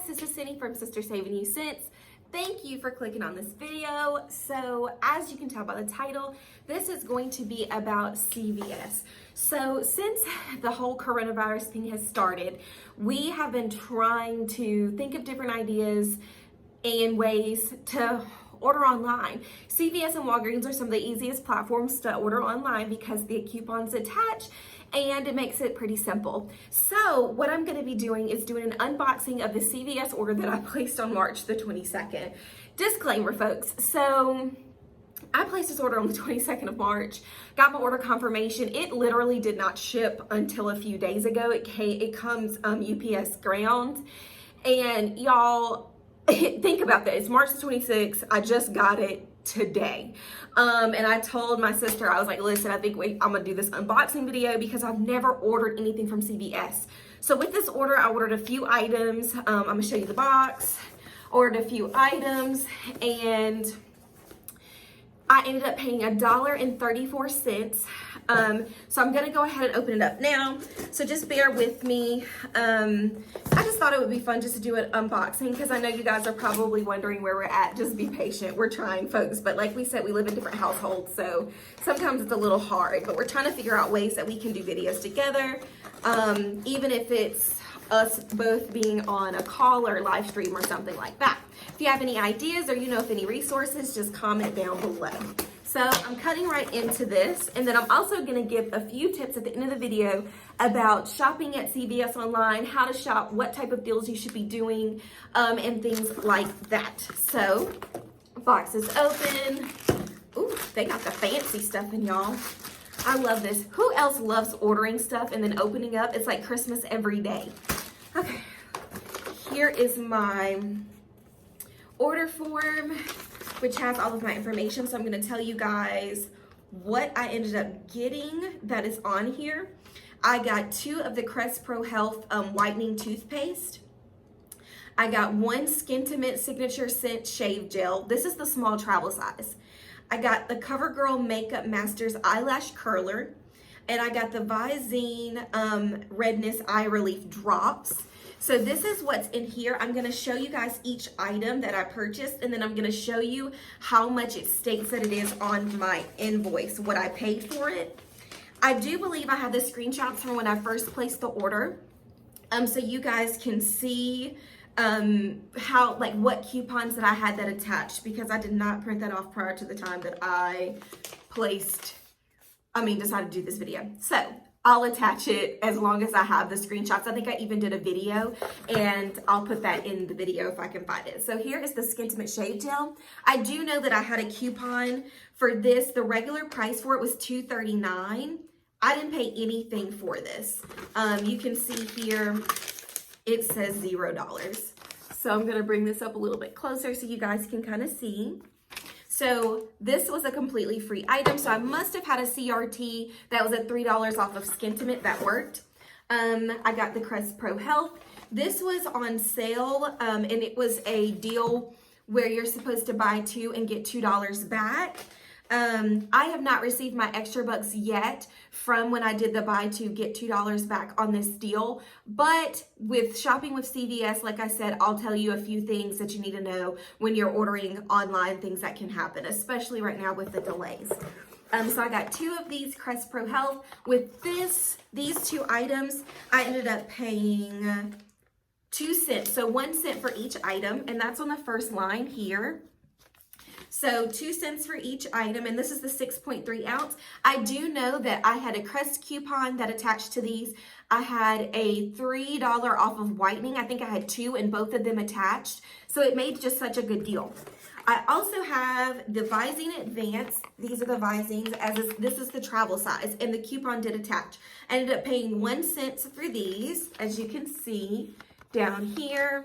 this is Cindy from Sister Saving You Cents. Thank you for clicking on this video. So as you can tell by the title, this is going to be about CVS. So since the whole coronavirus thing has started, we have been trying to think of different ideas and ways to order online. CVS and Walgreens are some of the easiest platforms to order online because the coupons attach and it makes it pretty simple. So what I'm going to be doing is doing an unboxing of the CVS order that I placed on March the 22nd. Disclaimer, folks. So I placed this order on the 22nd of March, got my order confirmation. It literally did not ship until a few days ago. It comes UPS ground, and y'all, think about that. It's March the 26th. I just got it today. And I told my sister, I was like, listen, I think I'm gonna do this unboxing video because I've never ordered anything from CVS. So with this order, I ordered a few items. I'm gonna show you the box. Ordered a few items, and I ended up paying $1.34. So I'm gonna go ahead and open it up now. So just bear with me. I just thought it would be fun just to do an unboxing because I know you guys are probably wondering where we're at. Just be patient. We're trying, folks. But like we said, we live in different households, so sometimes it's a little hard. But we're trying to figure out ways that we can do videos together, even if it's us both being on a call or live stream or something like that. If you have any ideas or you know of any resources, just comment down below. So I'm cutting right into this, and then I'm also going to give a few tips at the end of the video about shopping at CVS online, how to shop, what type of deals you should be doing, and things like that. So box is open. Ooh, they got the fancy stuff in, y'all. I love this. Who else loves ordering stuff and then opening up? It's like Christmas every day. Okay, here is my order form, which has all of my information. So I'm going to tell you guys what I ended up getting that is on here. I got 2 of the Crest Pro Health whitening toothpaste. I got 1 Skintimate Signature Scent Shave Gel. This is the small travel size. I got the CoverGirl Makeup Masters Eyelash Curler. And I got the Visine Redness Eye Relief Drops. So this is what's in here. I'm going to show you guys each item that I purchased, and then I'm going to show you how much it states that it is on my invoice, what I paid for it. I do believe I have the screenshots from when I first placed the order, so you guys can see how, like, what coupons that I had that attached, because I did not print that off prior to the time that I decided to do this video. So I'll attach it as long as I have the screenshots. I think I even did a video, and I'll put that in the video if I can find it. So here is the Skintimate Shave Gel. I do know that I had a coupon for this. The regular price for it was $2.39. I didn't pay anything for this. You can see here, it says $0. So I'm gonna bring this up a little bit closer so you guys can kind of see. So this was a completely free item. So I must have had a CRT that was at $3 off of Skintimate that worked. I got the Crest Pro Health. This was on sale, and it was a deal where you're supposed to buy 2 and get $2 back. I have not received my extra bucks yet from when I did the buy 2 get $2 back on this deal, but with shopping with CVS, like I said, I'll tell you a few things that you need to know when you're ordering online, things that can happen, especially right now with the delays. So I got 2 of these Crest Pro Health. With these 2 items, I ended up paying 2 cents, so 1 cent for each item, and that's on the first line here. So 2 cents for each item, and this is the 6.3 ounce. I do know that I had a Crest coupon that attached to these. I had a $3 off of whitening. I think I had 2 and both of them attached. So it made just such a good deal. I also have the Visine Advance. These are the Visines, this is the travel size, and the coupon did attach. I ended up paying 1 cent for these, as you can see down here.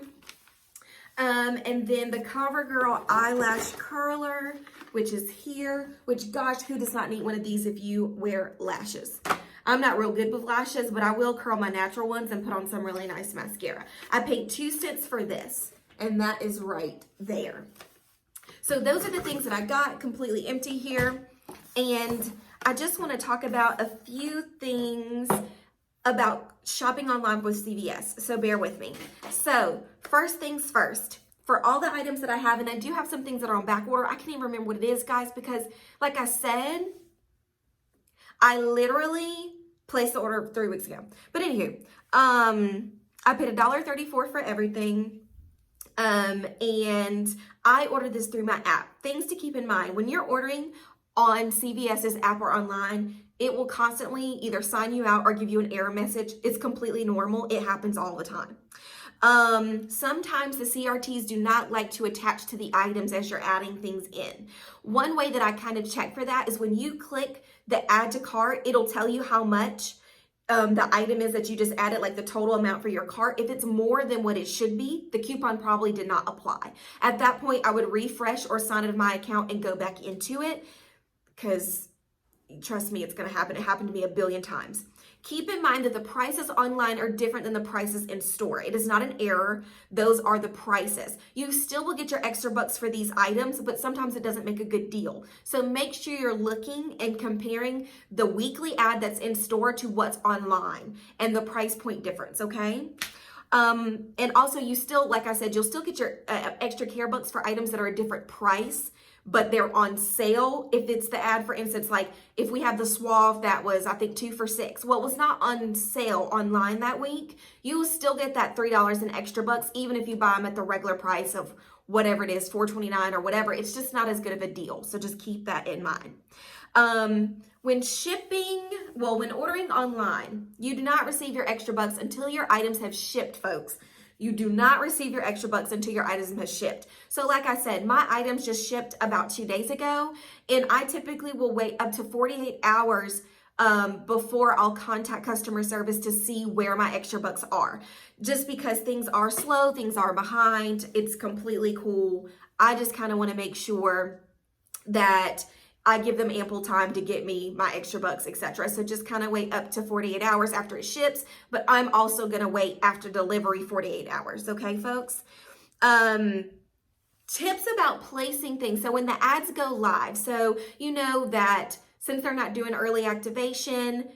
And then the CoverGirl Eyelash Curler, which is here, which, gosh, who does not need one of these if you wear lashes? I'm not real good with lashes, but I will curl my natural ones and put on some really nice mascara. I paid 2 cents for this, and that is right there. So those are the things that I got, completely empty here. And I just want to talk about a few things about shopping online with CVS, so bear with me. So first things first, for all the items that I have, and I do have some things that are on back order. I can't even remember what it is, guys, because like I said, I literally placed the order 3 weeks ago. But anywho, I paid $1.34 for everything. And I ordered this through my app. Things to keep in mind, when you're ordering on CVS's app or online, it will constantly either sign you out or give you an error message. It's completely normal. It happens all the time. Sometimes the CRTs do not like to attach to the items as you're adding things in. One way that I kind of check for that is when you click the add to cart, it'll tell you how much the item is that you just added, like the total amount for your cart. If it's more than what it should be, the coupon probably did not apply. At that point, I would refresh or sign into my account and go back into it, because trust me, it's going to happen. It happened to me a billion times. Keep in mind that the prices online are different than the prices in store. It is not an error. Those are the prices. You still will get your extra bucks for these items, but sometimes it doesn't make a good deal. So make sure you're looking and comparing the weekly ad that's in store to what's online and the price point difference, okay? And also you still, like I said, you'll still get your extra care bucks for items that are a different price, but they're on sale. If it's the ad, for instance, like if we have the Suave that was, I think, 2 for $6. Well, it was not on sale online that week. You will still get that $3 in extra bucks, even if you buy them at the regular price of whatever it is, $4.29 or whatever. It's just not as good of a deal. So just keep that in mind. When ordering online, you do not receive your extra bucks until your items have shipped, folks. You do not receive your extra bucks until your items have shipped. So like I said, my items just shipped about 2 days ago, and I typically will wait up to 48 hours before I'll contact customer service to see where my extra bucks are. Just because things are slow, things are behind, it's completely cool. I just kind of want to make sure that I give them ample time to get me my extra bucks, etc. So just kind of wait up to 48 hours after it ships, but I'm also going to wait after delivery 48 hours. Okay, folks? Tips about placing things. So when the ads go live, so you know that since they're not doing early activation,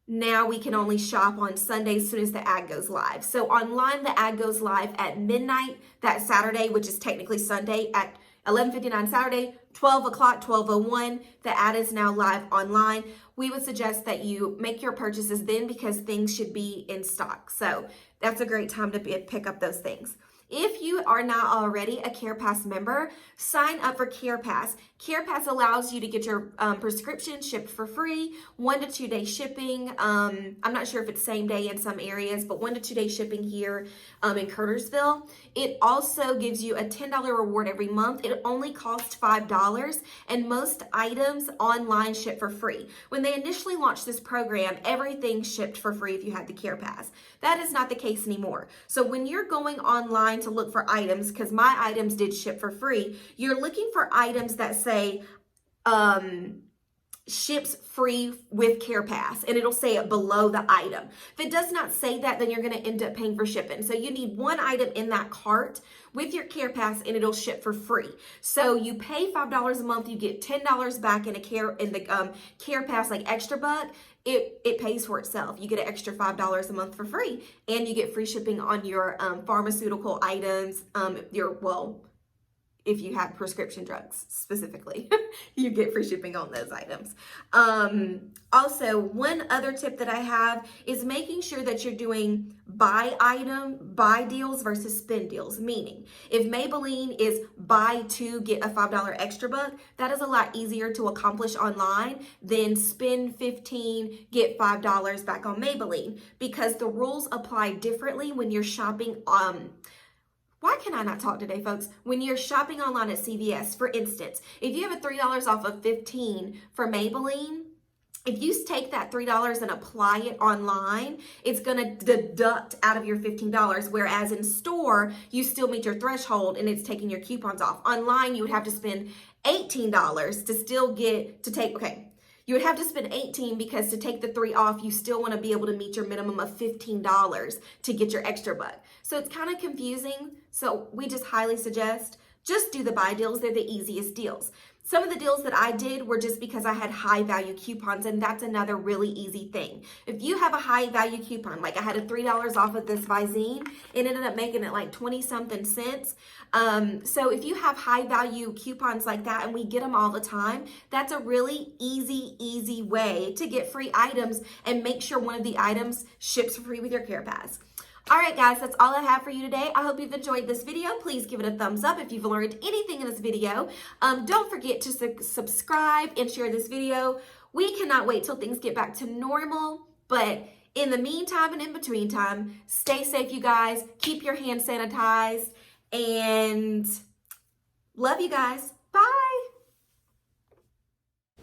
now we can only shop on Sunday as soon as the ad goes live. So online, the ad goes live at midnight that Saturday, which is technically Sunday, at 11:59 Saturday, 12 o'clock, 12:01. The ad is now live online. We would suggest that you make your purchases then, because things should be in stock. So that's a great time to pick up those things. If you are not already a CarePass member, sign up for CarePass. CarePass allows you to get your prescription shipped for free, 1 to 2 day shipping. I'm not sure if it's same day in some areas, but 1 to 2 day shipping here in Curtisville. It also gives you a $10 reward every month. It only costs $5, and most items online ship for free. When they initially launched this program, everything shipped for free if you had the CarePass. That is not the case anymore. So when you're going online to look for items, because my items did ship for free, you're looking for items that say ships free with CarePass, and it'll say it below the item. If it does not say that, then you're going to end up paying for shipping. So you need one item in that cart with your CarePass, and it'll ship for free. So you pay $5 a month, you get $10 back in the CarePass, like extra buck. It pays for itself. You get an extra $5 a month for free, and you get free shipping on your pharmaceutical items. If you have prescription drugs specifically, you get free shipping on those items. Also, one other tip that I have is making sure that you're doing buy deals versus spend deals. Meaning, if Maybelline is buy 2, get a $5 extra buck, that is a lot easier to accomplish online than spend 15, get $5 back on Maybelline, because the rules apply differently when you're shopping Why can I not talk today, folks? When you're shopping online at CVS, for instance, if you have a $3 off of 15 for Maybelline, if you take that $3 and apply it online, it's going to deduct out of your $15, whereas in store, you still meet your threshold and it's taking your coupons off. Online, you would have to spend $18 to still you would have to spend $18 because to take the 3 off, you still want to be able to meet your minimum of $15 to get your extra buck. So it's kind of confusing. So we just highly suggest just do the buy deals. They're the easiest deals. Some of the deals that I did were just because I had high value coupons, and that's another really easy thing. If you have a high value coupon, like I had a $3 off of this Visine, it ended up making it like 20 something cents. So if you have high value coupons like that, and we get them all the time, that's a really easy way to get free items and make sure one of the items ships for free with your CarePass. All right, guys, that's all I have for you today. I hope you've enjoyed this video. Please give it a thumbs up if you've learned anything in this video. Don't forget to subscribe and share this video. We cannot wait till things get back to normal, but in the meantime and in between time, stay safe, you guys. Keep your hands sanitized, and love you guys. Bye.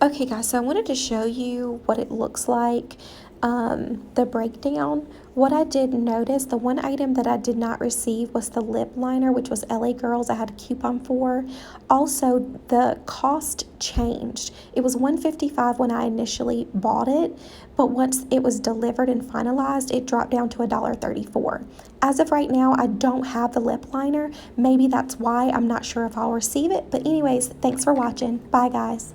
Okay, guys, so I wanted to show you what it looks like, the breakdown. What I did notice, the one item that I did not receive was the lip liner, which was LA Girls. I had a coupon for. Also, the cost changed. It was $155 when I initially bought it, but once it was delivered and finalized, it dropped down to $1.34. As of right now, I don't have the lip liner. Maybe that's why. I'm not sure if I'll receive it. But anyways, thanks for watching. Bye, guys.